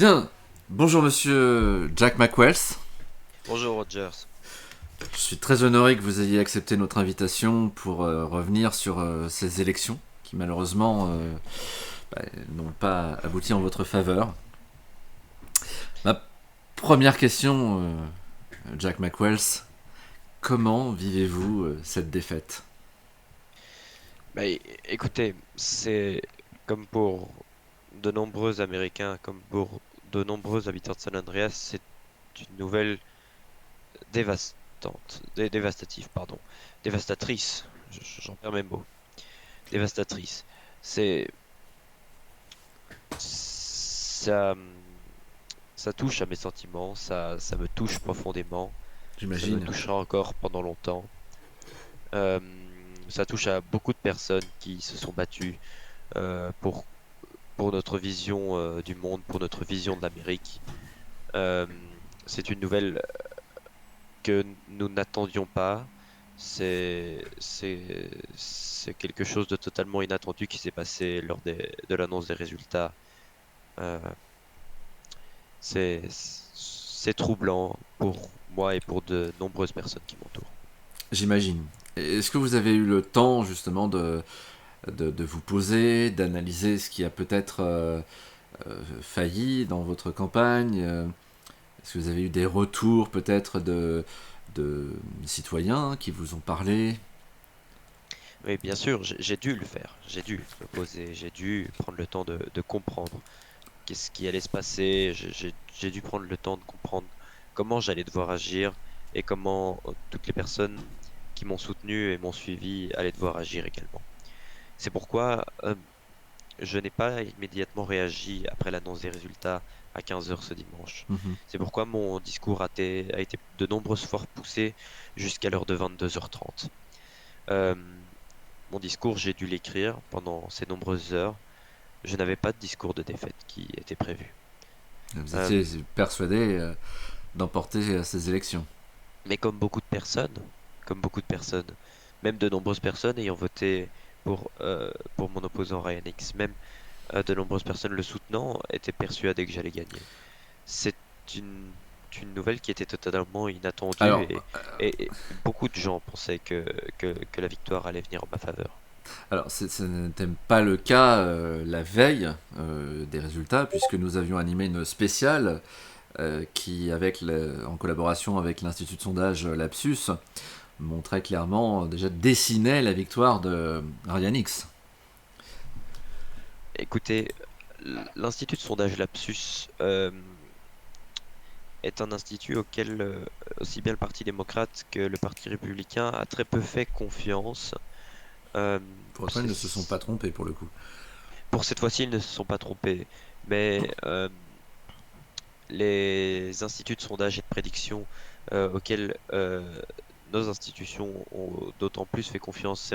Bien, bonjour monsieur Jack McWells. Bonjour Rogers. Je suis très honoré que vous ayez accepté notre invitation pour revenir sur ces élections qui malheureusement n'ont pas abouti en votre faveur. Ma première question, Jack McWells, comment vivez-vous cette défaite? Écoutez, c'est comme pour de nombreux Américains, comme pour de nombreux habitants de San Andreas, c'est une nouvelle dévastative, pardon, dévastatrice. J'en perds mes mots. Dévastatrice. C'est ça, ça touche à mes sentiments, ça me touche profondément, ça me J'imagine. touchera encore pendant longtemps. Euh, Ça touche à beaucoup de personnes qui se sont battues euh, pour pour notre vision du monde, pour notre vision de l'Amérique. Euh, c'est une nouvelle que nous n'attendions pas. C'est quelque chose de totalement inattendu qui s'est passé de l'annonce des résultats. Euh, c'est troublant pour moi et pour de nombreuses personnes qui m'entourent. J'imagine. Est-ce que vous avez eu le temps justement de vous poser, d'analyser ce qui a peut-être failli dans votre campagne? Est-ce que vous avez eu des retours peut-être de citoyens qui vous ont parlé? Oui, bien sûr, j'ai dû le faire. J'ai dû me poser, j'ai dû prendre le temps de comprendre qu'est-ce qui allait se passer. J'ai dû prendre le temps de comprendre comment j'allais devoir agir et comment toutes les personnes qui m'ont soutenu et m'ont suivi allaient devoir agir également. C'est pourquoi je n'ai pas immédiatement réagi après l'annonce des résultats à 15 heures ce dimanche. Mhm. C'est pourquoi mon discours a été de nombreuses fois poussé jusqu'à l'heure de 22h30. Euh, Mon discours, j'ai dû l'écrire pendant ces nombreuses heures. Je n'avais pas de discours de défaite qui était prévu. Vous Euh, étiez persuadé d'emporter ces élections. Mais comme beaucoup de personnes, même de nombreuses personnes ayant voté pour mon opposant Ryan Hicks, même de nombreuses personnes le soutenant, étaient persuadées que j'allais gagner. C'est une, une nouvelle qui était totalement inattendue Alors, et beaucoup de gens pensaient que la victoire allait venir en ma faveur. ce n'était pas le cas la veille des résultats, puisque nous avions animé une spéciale qui, en collaboration avec l'Institut de sondage Lapsus, montrait clairement, déjà dessinait la victoire de Ryan Hicks. Écoutez, l'Institut de sondage Lapsus est un institut auquel aussi bien le Parti démocrate que le Parti républicain a très peu fait confiance. Euh, Pour autant, ils ne se sont pas c'est- trompés pour le coup. pour cette fois-ci, ils ne se sont pas trompés, mais les instituts de sondage et de prédiction auxquels nos institutions ont d'autant plus fait confiance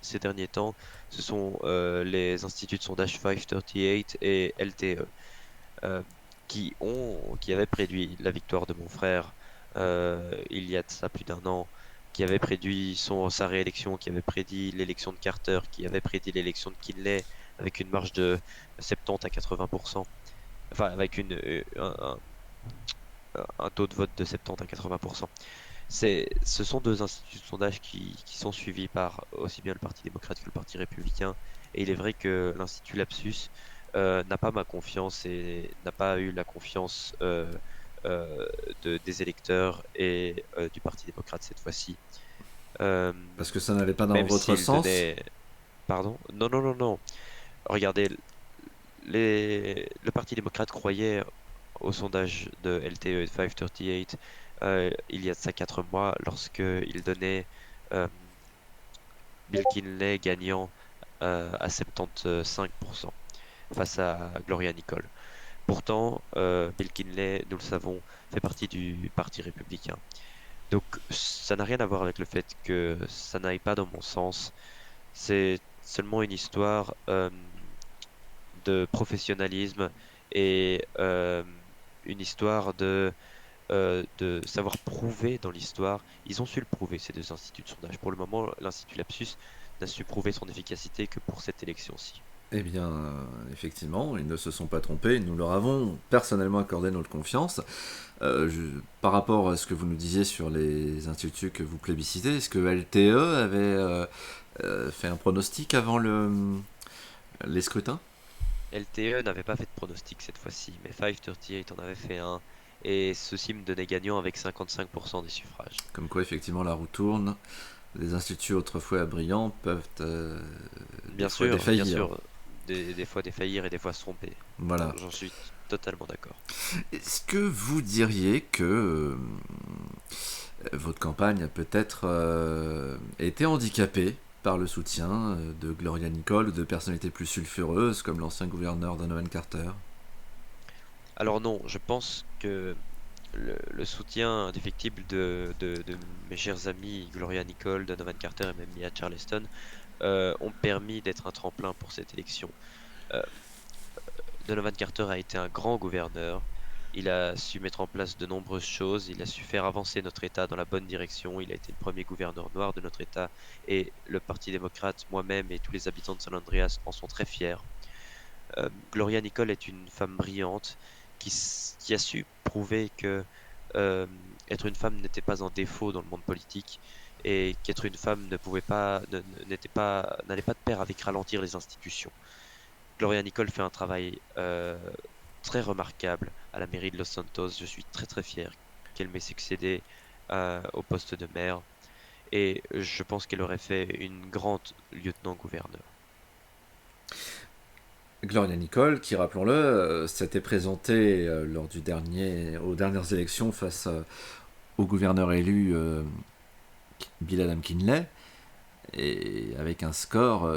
ces derniers temps, ce sont les instituts de sondage 538 et LTE. euh, qui avait prédit la victoire de mon frère il y a de ça plus d'un an, qui avait prédit sa réélection, qui avait prédit l'élection de Carter, qui avait prédit l'élection de Kinley avec une marge de 70 à 80%, enfin avec un taux de vote de 70 à 80%. Ce sont deux instituts de sondage qui sont suivis par aussi bien le Parti démocrate que le Parti républicain. Et il est vrai que l'Institut Lapsus n'a pas ma confiance et n'a pas eu la confiance euh, des électeurs et du Parti démocrate cette fois-ci. Euh, Parce que ça n'allait pas dans Même votre s'il sens. donnait... Pardon? Non, non, non, non. Regardez, le Parti démocrate croyait au sondage de LTE 538 il y a de ça 4 mois lorsque il donnait euh, Bill Kinley gagnant à 75% face à Gloria Nicole. Pourtant, Bill Kinley, nous le savons, fait partie du Parti républicain. Donc, ça n'a rien à voir avec le fait que ça n'aille pas dans mon sens. C'est seulement une histoire de professionnalisme et une histoire de savoir prouver dans l'histoire. Ils ont su le prouver, ces deux instituts de sondage. Pour le moment, l'Institut Lapsus n'a su prouver son efficacité que pour cette élection-ci. Eh bien, effectivement, ils ne se sont pas trompés. Nous leur avons personnellement accordé notre confiance. Par rapport à ce que vous nous disiez sur les instituts que vous plébiscitez, est-ce que LTE avait fait un pronostic avant les scrutins? LTE n'avait pas fait de pronostic cette fois-ci, mais 538 en avait fait un, et ceci me donnait gagnant avec 55% des suffrages. Comme quoi, effectivement, la roue tourne. Les instituts autrefois brillants peuvent des fois Bien défaillir. sûr, des fois défaillir et des fois se tromper. Voilà. J'en suis totalement d'accord. Est-ce que vous diriez que votre campagne a peut-être été handicapée par le soutien de Gloria Nicole ou de personnalités plus sulfureuses comme l'ancien gouverneur Donovan Carter? Alors non, je pense que le soutien indéfectible de mes chers amis Gloria Nicole, Donovan Carter et même Mia Charleston ont permis d'être un tremplin pour cette élection. Euh, Donovan Carter a été un grand gouverneur. Il a su mettre en place de nombreuses choses. Il a su faire avancer notre État dans la bonne direction. Il a été le premier gouverneur noir de notre État et le Parti démocrate, moi-même et tous les habitants de San Andreas en sont très fiers. Gloria Nicole est une femme brillante qui a su prouver que euh, être une femme n'était pas un défaut dans le monde politique et qu'être une femme ne pouvait pas, n'allait pas de pair avec ralentir les institutions. Gloria Nicole fait un travail très remarquable à la mairie de Los Santos. Je suis très très fier qu'elle m'ait succédé au poste de maire et je pense qu'elle aurait fait une grande lieutenant-gouverneur. Gloria Nicole, qui, rappelons-le, s'était présentée aux dernières élections face au gouverneur élu Bill Adam Kinley, et avec un score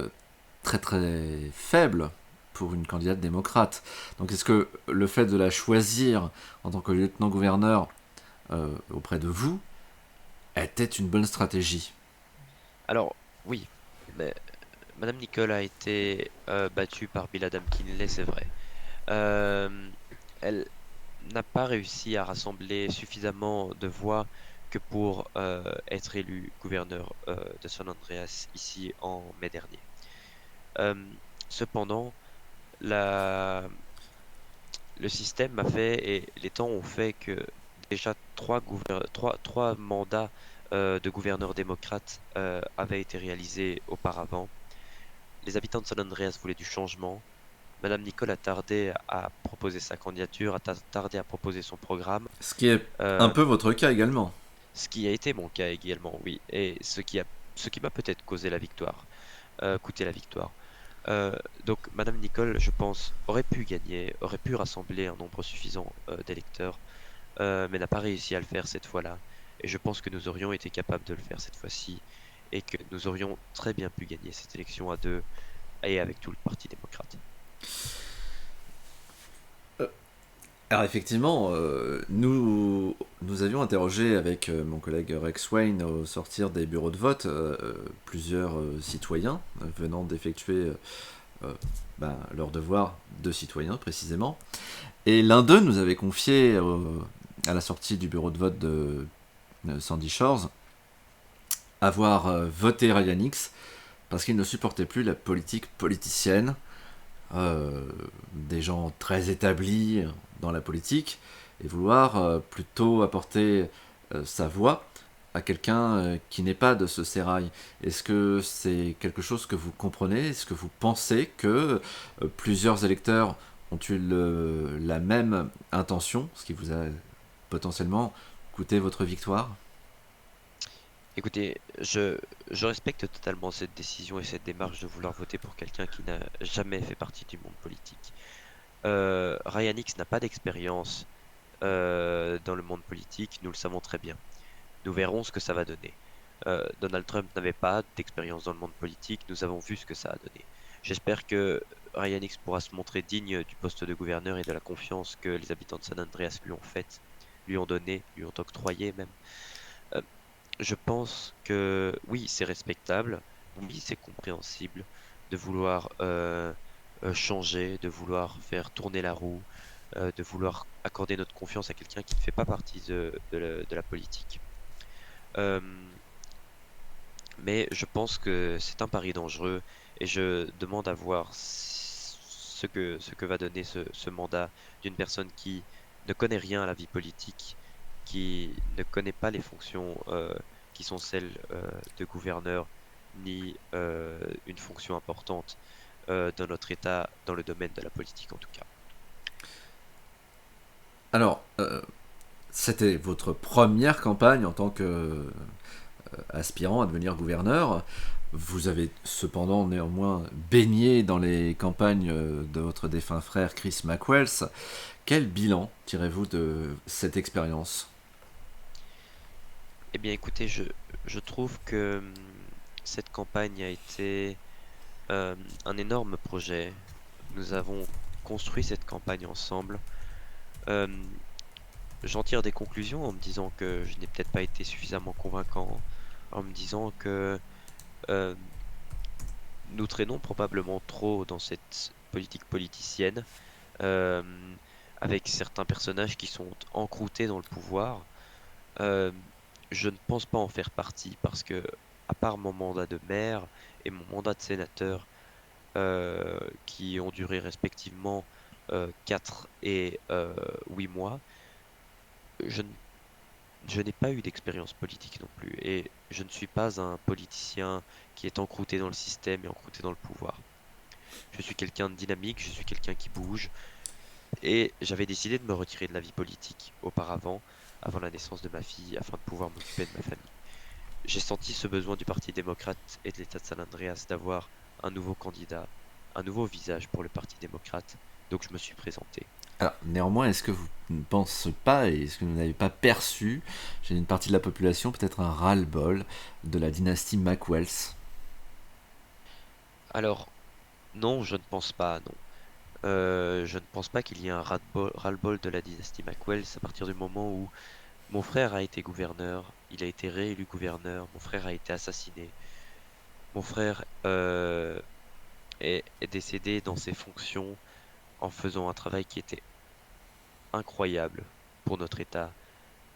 très très faible pour une candidate démocrate. Donc est-ce que le fait de la choisir en tant que lieutenant-gouverneur auprès de vous était une bonne stratégie? Alors oui, mais Madame Nicole a été battue par Bill Adam Kinley, c'est vrai. Euh, Elle n'a pas réussi à rassembler suffisamment de voix que pour être élu gouverneur de San Andreas ici en mai dernier. Euh, Cependant, la, le système a fait et les temps ont fait que déjà trois mandats de gouverneurs démocrates avaient été réalisés auparavant. Les habitants de San Andreas voulaient du changement. Madame Nicole a tardé à proposer sa candidature, a tardé à proposer son programme, Ce qui est un euh, peu votre cas également. ce qui a été mon cas également, oui, et ce qui m'a peut-être causé la victoire, coûté la victoire. Euh, donc Madame Nicole, je pense, aurait pu gagner, aurait pu rassembler un nombre suffisant d'électeurs, mais n'a pas réussi à le faire cette fois-là. Et je pense que nous aurions été capables de le faire cette fois-ci, et que nous aurions très bien pu gagner cette élection à deux, et avec tout le Parti démocrate. Alors effectivement, nous avions interrogé avec mon collègue Rex Wayne au sortir des bureaux de vote plusieurs citoyens venant d'effectuer leur devoir de citoyen précisément. Et l'un d'eux nous avait confié à la sortie du bureau de vote de Sandy Shores avoir voté Ryan Hicks parce qu'il ne supportait plus la politique politicienne des gens très établis dans la politique et vouloir plutôt apporter sa voix à quelqu'un qui n'est pas de ce sérail. Est-ce que c'est quelque chose que vous comprenez? Est-ce que vous pensez que plusieurs électeurs ont eu la même intention, ce qui vous a potentiellement coûté votre victoire? Écoutez, je respecte totalement cette décision et cette démarche de vouloir voter pour quelqu'un qui n'a jamais fait partie du monde politique. Ryan Hicks n'a pas d'expérience dans le monde politique, nous le savons très bien. Nous verrons ce que ça va donner. Donald Trump n'avait pas d'expérience dans le monde politique, nous avons vu ce que ça a donné. J'espère que Ryan Hicks pourra se montrer digne du poste de gouverneur et de la confiance que les habitants de San Andreas lui ont faite, lui ont donné, lui ont octroyé même. Euh, je pense que oui, c'est respectable, oui, c'est compréhensible de vouloir changer, de vouloir faire tourner la roue, de vouloir accorder notre confiance à quelqu'un qui ne fait pas partie de la politique. Euh, mais je pense que c'est un pari dangereux et je demande à voir ce que va donner ce mandat d'une personne qui ne connaît rien à la vie politique, qui ne connaît pas les fonctions qui sont celles de gouverneur, ni une fonction importante dans notre État, dans le domaine de la politique en tout cas. Alors, c'était votre première campagne en tant que aspirant à devenir gouverneur. Vous avez cependant néanmoins baigné dans les campagnes de votre défunt frère Chris McWells. Quel bilan tirez-vous de cette expérience? Eh bien écoutez, je trouve que cette campagne a été un énorme projet. Nous avons construit cette campagne ensemble. Euh, J'en tire des conclusions en me disant que je n'ai peut-être pas été suffisamment convaincant, en me disant que euh, nous traînons probablement trop dans cette politique politicienne, euh, avec certains personnages qui sont encroutés dans le pouvoir. Euh, je ne pense pas en faire partie parce que, à part mon mandat de maire et mon mandat de sénateur, qui ont duré respectivement 4 et 8 mois, je, n- je n'ai pas eu d'expérience politique non plus. Et je ne suis pas un politicien qui est encrouté dans le système et encrouté dans le pouvoir. Je suis quelqu'un de dynamique, je suis quelqu'un qui bouge. Et j'avais décidé de me retirer de la vie politique auparavant, avant la naissance de ma fille, afin de pouvoir m'occuper de ma famille. J'ai senti ce besoin du Parti démocrate et de l'État de San Andreas d'avoir un nouveau candidat, un nouveau visage pour le Parti démocrate. Donc je me suis présenté. Alors, néanmoins, est-ce que vous ne pensez pas, et est-ce que vous n'avez pas perçu, chez une partie de la population, peut-être un ras-le-bol de la dynastie McWells? Alors, non, je ne pense pas, non. Je ne pense pas qu'il y ait un ras-le-bol de la dynastie McWells à partir du moment où mon frère a été gouverneur, il a été réélu gouverneur, mon frère a été assassiné, mon frère est décédé dans ses fonctions en faisant un travail qui était incroyable pour notre État,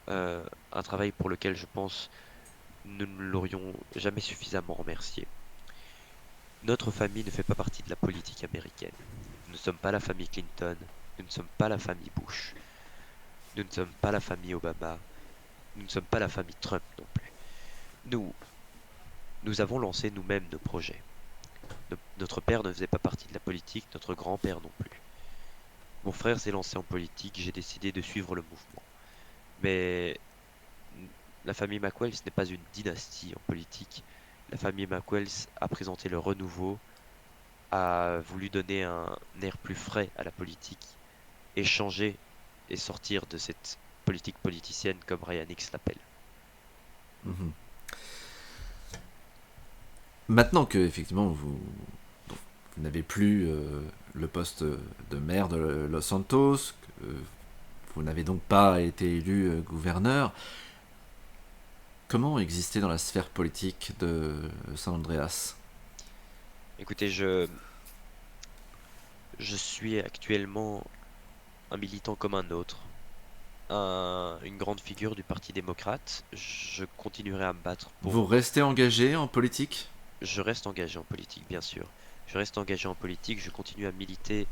un travail pour lequel je pense nous ne l'aurions jamais suffisamment remercié. Notre famille ne fait pas partie de la politique américaine. Nous ne sommes pas la famille Clinton, nous ne sommes pas la famille Bush, nous ne sommes pas la famille Obama, nous ne sommes pas la famille Trump non plus. Nous, nous avons lancé nous-mêmes nos projets. Notre père ne faisait pas partie de la politique, notre grand-père non plus. Mon frère s'est lancé en politique, j'ai décidé de suivre le mouvement. Mais la famille McWells n'est pas une dynastie en politique. La famille McWells a présenté le renouveau, a voulu donner un air plus frais à la politique et changer et sortir de cette politique politicienne comme Ryan Hicks l'appelle. Mhm. Maintenant que, effectivement, vous n'avez plus le poste de maire de Los Santos, que vous n'avez donc pas été élu gouverneur, comment exister dans la sphère politique de San Andreas? Écoutez, je suis actuellement un militant comme un autre, une grande figure du Parti démocrate. Je continuerai à me battre Vous pour... restez engagé en politique? Je reste engagé en politique, bien sûr. Je reste engagé en politique, je continue à militer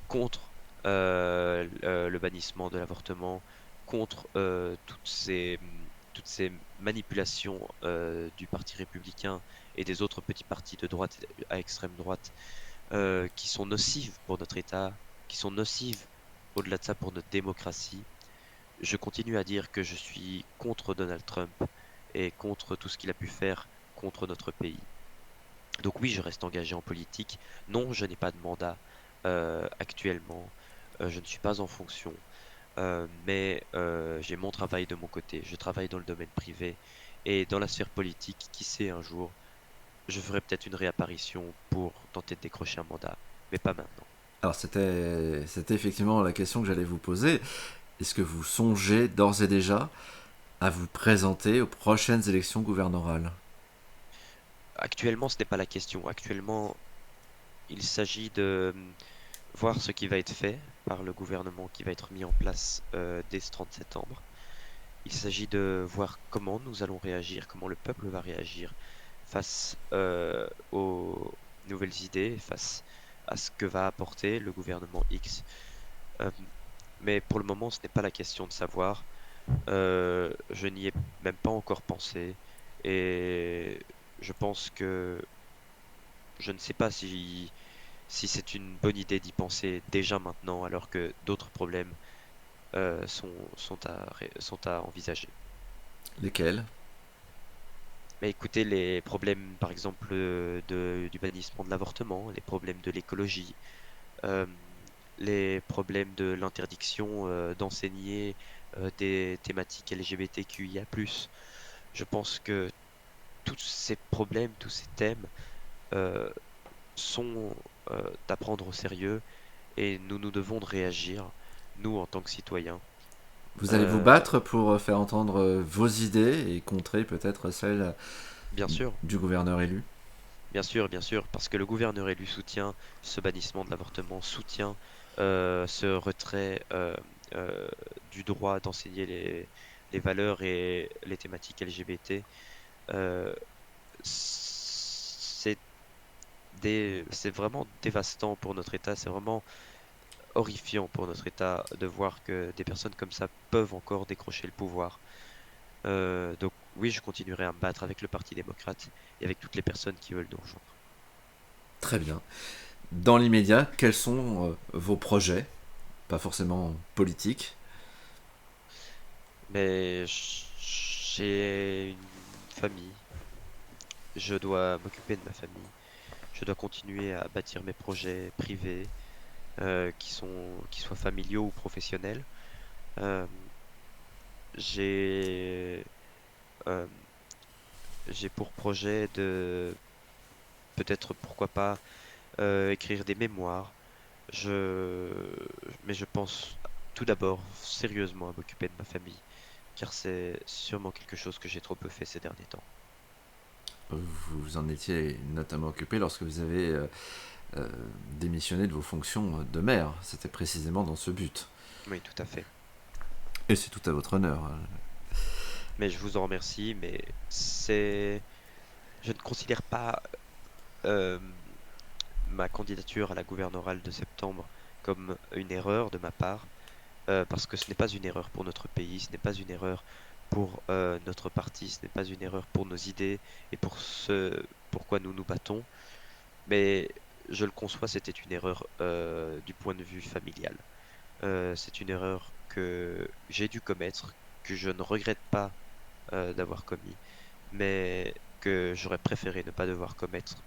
contre le bannissement de l'avortement, contre toutes ces manipulations du Parti républicain et des autres petits partis de droite à extrême droite qui sont nocives pour notre État, qui sont nocives au-delà de ça pour notre démocratie. Je continue à dire que je suis contre Donald Trump et contre tout ce qu'il a pu faire contre notre pays. Donc oui, je reste engagé en politique. Non, je n'ai pas de mandat actuellement. Je ne suis pas en fonction. Mais j'ai mon travail de mon côté. Je travaille dans le domaine privé et dans la sphère politique. Qui sait, un jour, je ferai peut-être une réapparition pour tenter de décrocher un mandat, mais pas maintenant. Alors c'était effectivement la question que j'allais vous poser. Est-ce que vous songez d'ores et déjà à vous présenter aux prochaines élections gouverneurales? Actuellement, ce n'est pas la question. Actuellement, il s'agit de voir ce qui va être fait par le gouvernement qui va être mis en place dès ce 30 septembre. Il s'agit de voir comment nous allons réagir, comment le peuple va réagir face aux nouvelles idées, face à ce que va apporter le gouvernement X. Euh, mais pour le moment, ce n'est pas la question de savoir. Je n'y ai même pas encore pensé. Et je pense que je ne sais pas si c'est une bonne idée d'y penser déjà maintenant, alors que d'autres problèmes sont à envisager. Lesquels? Mais écoutez, les problèmes, par exemple, du bannissement de l'avortement, les problèmes de l'écologie, euh, les problèmes de l'interdiction d'enseigner des thématiques LGBTQIA+. Je pense que tous ces problèmes, tous ces thèmes euh, sont à prendre au sérieux et nous devons de réagir, nous en tant que citoyens. Vous allez vous Euh, battre pour faire entendre vos idées et contrer peut-être celles bien sûr, du gouverneur élu? bien sûr, parce que le gouverneur élu soutient ce bannissement de l'avortement, soutient ce retrait euh, du droit d'enseigner les valeurs et les thématiques LGBT. Euh, c'est c'est vraiment dévastant pour notre État, c'est vraiment horrifiant pour notre État de voir que des personnes comme ça peuvent encore décrocher le pouvoir. Donc oui, je continuerai à me battre avec le Parti démocrate et avec toutes les personnes qui veulent nous rejoindre. Très bien. Dans l'immédiat, quels sont vos projets? Pas forcément politiques. Mais j'ai une famille, je dois m'occuper de ma famille, je dois continuer à bâtir mes projets privés, qui soient familiaux ou professionnels. Euh, j'ai euh, j'ai pour projet de peut-être pourquoi pas écrire des mémoires. Je mais je pense tout d'abord sérieusement à m'occuper de ma famille, car c'est sûrement quelque chose que j'ai trop peu fait ces derniers temps. Vous en étiez notamment occupé lorsque vous avez euh, démissionné de vos fonctions de maire. C'était précisément dans ce but. Oui, tout à fait. Et c'est tout à votre honneur. Mais je vous en remercie, mais je ne considère pas euh, ma candidature à la gouverneurale de septembre comme une erreur de ma part, parce que ce n'est pas une erreur pour notre pays, ce n'est pas une erreur pour notre parti, ce n'est pas une erreur pour nos idées et pour ce pourquoi nous nous battons, mais je le conçois, c'était une erreur du point de vue familial. C'est une erreur que j'ai dû commettre, que je ne regrette pas d'avoir commis, mais que j'aurais préféré ne pas devoir commettre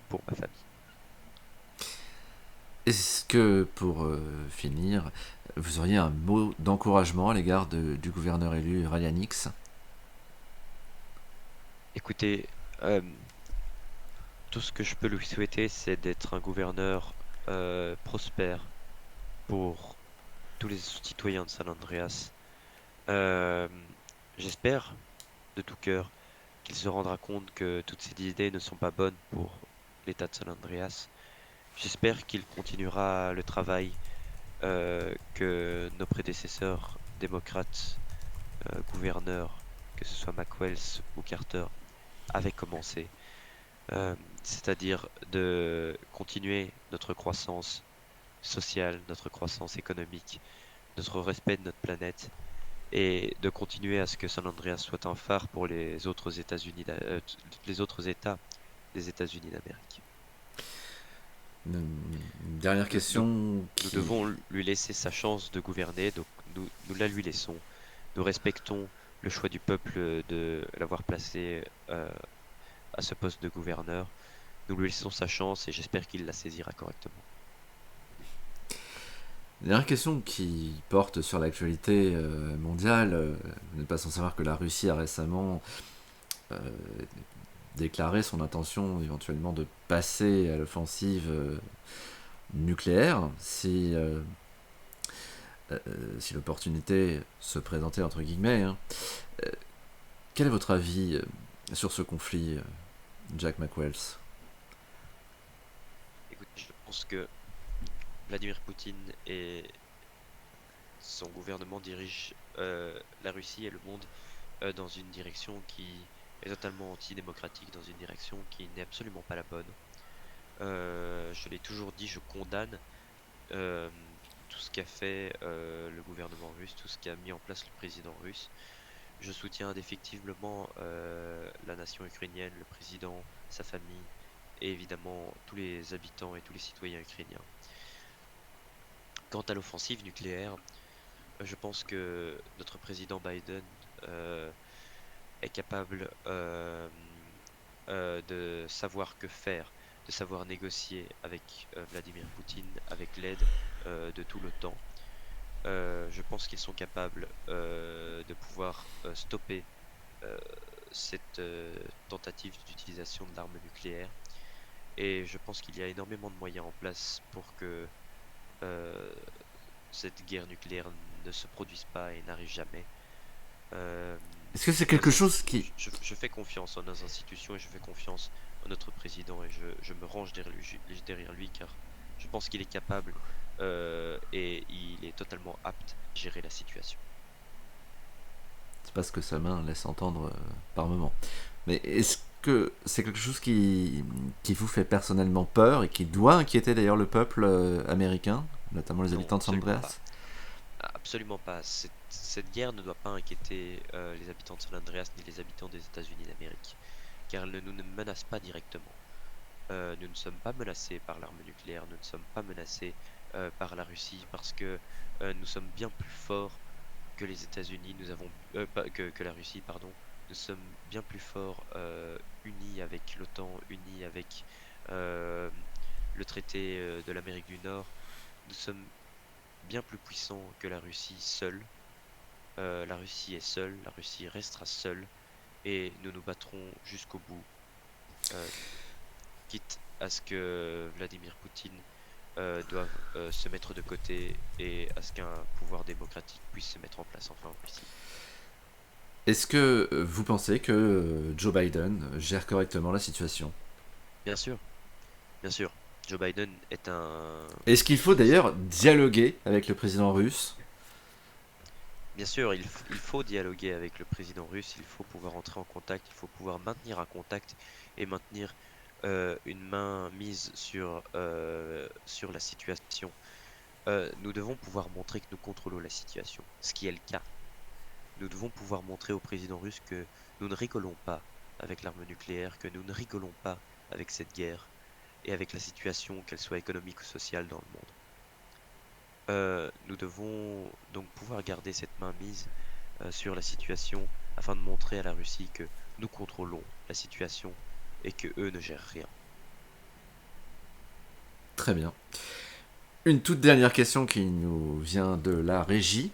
pour ma famille. Est-ce que, pour finir, vous auriez un mot d'encouragement à l'égard du gouverneur élu Ryan Hicks? Écoutez, tout ce que je peux lui souhaiter, c'est d'être un gouverneur prospère pour tous les citoyens de San Andreas. Euh, J'espère de tout cœur qu'il se rendra compte que toutes ces idées ne sont pas bonnes pour l'État de San Andreas. J'espère qu'il continuera le travail que nos prédécesseurs démocrates, gouverneurs, que ce soit McWells ou Carter, avaient commencé. C'est-à-dire de continuer notre croissance sociale, notre croissance économique, notre respect de notre planète et de continuer à ce que San Andreas soit un phare pour les autres les autres États des États-Unis d'Amérique. Une dernière Nous, nous- question Nous qui... devons lui laisser sa chance de gouverner, donc nous la lui laissons. Nous respectons le choix du peuple de l'avoir placé à ce poste de gouverneur. Nous lui laissons sa chance et j'espère qu'il la saisira correctement. Une dernière question qui porte sur l'actualité mondiale. Vous n'êtes pas sans savoir que la Russie a récemment euh, déclaré son intention éventuellement de passer à l'offensive nucléaire si l'opportunité se présentait entre guillemets. Hein. Euh, Quel est votre avis sur ce conflit, Jack McWells? Écoute, je pense que Vladimir Poutine et son gouvernement dirigent la Russie et le monde dans une direction qui est totalement antidémocratique, dans une direction qui n'est absolument pas la bonne. Je l'ai toujours dit, je condamne euh, tout ce qu'a fait le gouvernement russe, tout ce qu'a mis en place le président russe. Je soutiens indéfectiblement la nation ukrainienne, le président, sa famille et évidemment tous les habitants et tous les citoyens ukrainiens. Quant à l'offensive nucléaire, je pense que notre président Biden euh, est capable de savoir que faire, de savoir négocier avec Vladimir Poutine, avec l'aide de tout l'OTAN. Je pense qu'ils sont capables de pouvoir stopper euh, cette tentative d'utilisation de l'arme nucléaire. Et je pense qu'il y a énormément de moyens en place pour que euh, cette guerre nucléaire ne se produise pas et n'arrive jamais. Euh, Est-ce que c'est nos quelque chose institu- qui... je fais confiance en nos institutions et je fais confiance en notre président et je me range derrière lui car je pense qu'il est capable et il est totalement apte à gérer la situation. C'est pas ce que sa main laisse entendre par moment. Mais est-ce que c'est quelque chose qui vous fait personnellement peur et qui doit inquiéter d'ailleurs le peuple américain, notamment les Non, habitants de San absolument pas. Andreas? Absolument pas. Cette guerre ne doit pas inquiéter les habitants de San Andreas ni les habitants des États-Unis d'Amérique, car elle ne nous menace pas directement. Nous ne sommes pas menacés par l'arme nucléaire, nous ne sommes pas menacés par la Russie, parce que nous sommes bien plus forts que les États-Unis, que la Russie, pardon. Nous sommes bien plus forts unis avec l'OTAN, unis avec euh, le traité de l'Amérique du Nord. Nous sommes bien plus puissants que la Russie seule. La Russie est seule, la Russie restera seule, et nous nous battrons jusqu'au bout, euh, quitte à ce que Vladimir Poutine doive se mettre de côté et à ce qu'un pouvoir démocratique puisse se mettre en place enfin en Russie. Est-ce que vous pensez que Joe Biden gère correctement la situation? Bien sûr, bien sûr. Joe Biden est un... Est-ce qu'il faut d'ailleurs dialoguer avec le président russe? Bien sûr, il faut dialoguer avec le président russe, il faut pouvoir entrer en contact, il faut pouvoir maintenir un contact et maintenir une main mise sur la situation. Nous devons pouvoir montrer que nous contrôlons la situation, ce qui est le cas. Nous devons pouvoir montrer au président russe que nous ne rigolons pas avec l'arme nucléaire, que nous ne rigolons pas avec cette guerre et avec la situation, qu'elle soit économique ou sociale dans le monde. Nous devons donc pouvoir garder cette main mise sur la situation afin de montrer à la Russie que nous contrôlons la situation et que eux ne gèrent rien. Très bien. Une toute dernière question qui nous vient de la régie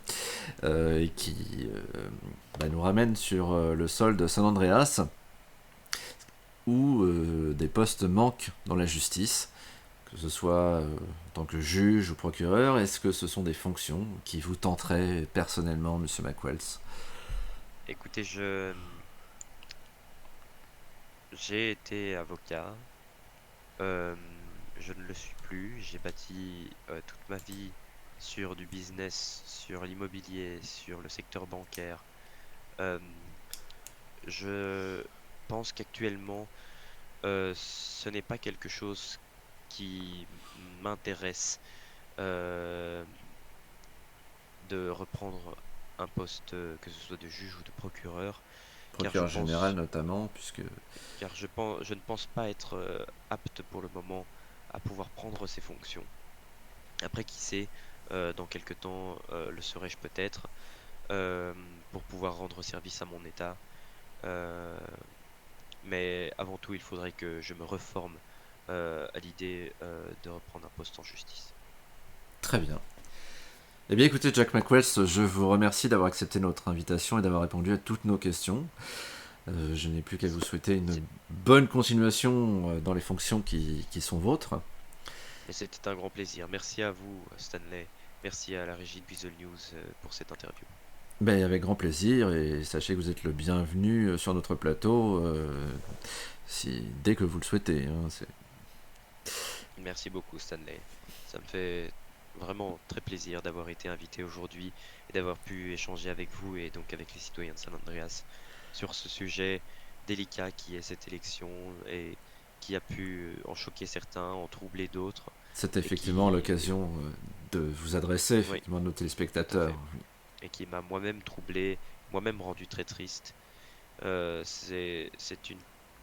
et qui nous ramène sur le sol de San Andreas où des postes manquent dans la justice, que ce soit en tant que juge ou procureur. Est-ce que ce sont des fonctions qui vous tenteraient personnellement, Monsieur McWells? Écoutez, j'ai été avocat, euh, je ne le suis plus. J'ai bâti toute ma vie sur du business, sur l'immobilier, sur le secteur bancaire. Euh, je pense qu'actuellement, ce n'est pas quelque chose qui m'intéresse euh, de reprendre un poste, que ce soit de juge ou de procureur, car je Procureur général pense, notamment, puisque... je ne pense pas être apte pour le moment à pouvoir prendre ces fonctions. Après, qui sait, dans quelque temps, le serai-je peut-être, euh, pour pouvoir rendre service à mon État. Euh, mais avant tout, il faudrait que je me reforme à l'idée de reprendre un poste en justice. Très bien. Eh bien écoutez Jack McWells, je vous remercie d'avoir accepté notre invitation et d'avoir répondu à toutes nos questions. Je n'ai plus qu'à vous souhaiter une C'est- bonne continuation dans les fonctions qui sont vôtres. Et c'était un grand plaisir. Merci à vous, Stanley. Merci à la régie de Visual News pour cette interview. Ben, avec grand plaisir, et sachez que vous êtes le bienvenu sur notre plateau dès que vous le souhaitez. Hein, Merci beaucoup, Stanley. Ça me fait vraiment très plaisir d'avoir été invité aujourd'hui et d'avoir pu échanger avec vous et donc avec les citoyens de San Andreas sur ce sujet délicat qui est cette élection et qui a pu en choquer certains, en troubler d'autres. C'était Et effectivement qui, l'occasion de vous adresser oui, effectivement à nos tout à téléspectateurs. fait. Et qui m'a moi-même troublé, moi-même rendu très triste. C'est une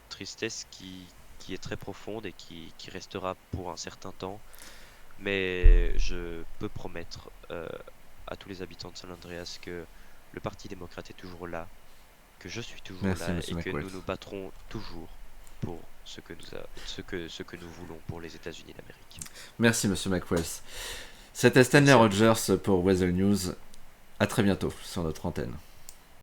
tristesse qui est très profonde et qui restera pour un certain temps. Mais je peux promettre à tous les habitants de San Andreas que le Parti démocrate est toujours là, que je suis toujours Merci, là Monsieur et que McWells. nous nous battrons toujours pour ce que nous voulons pour les États-Unis d'Amérique. Merci, Monsieur McWells. C'était Stanley Merci à vous. Rogers pour Weasel News. À très bientôt sur notre antenne.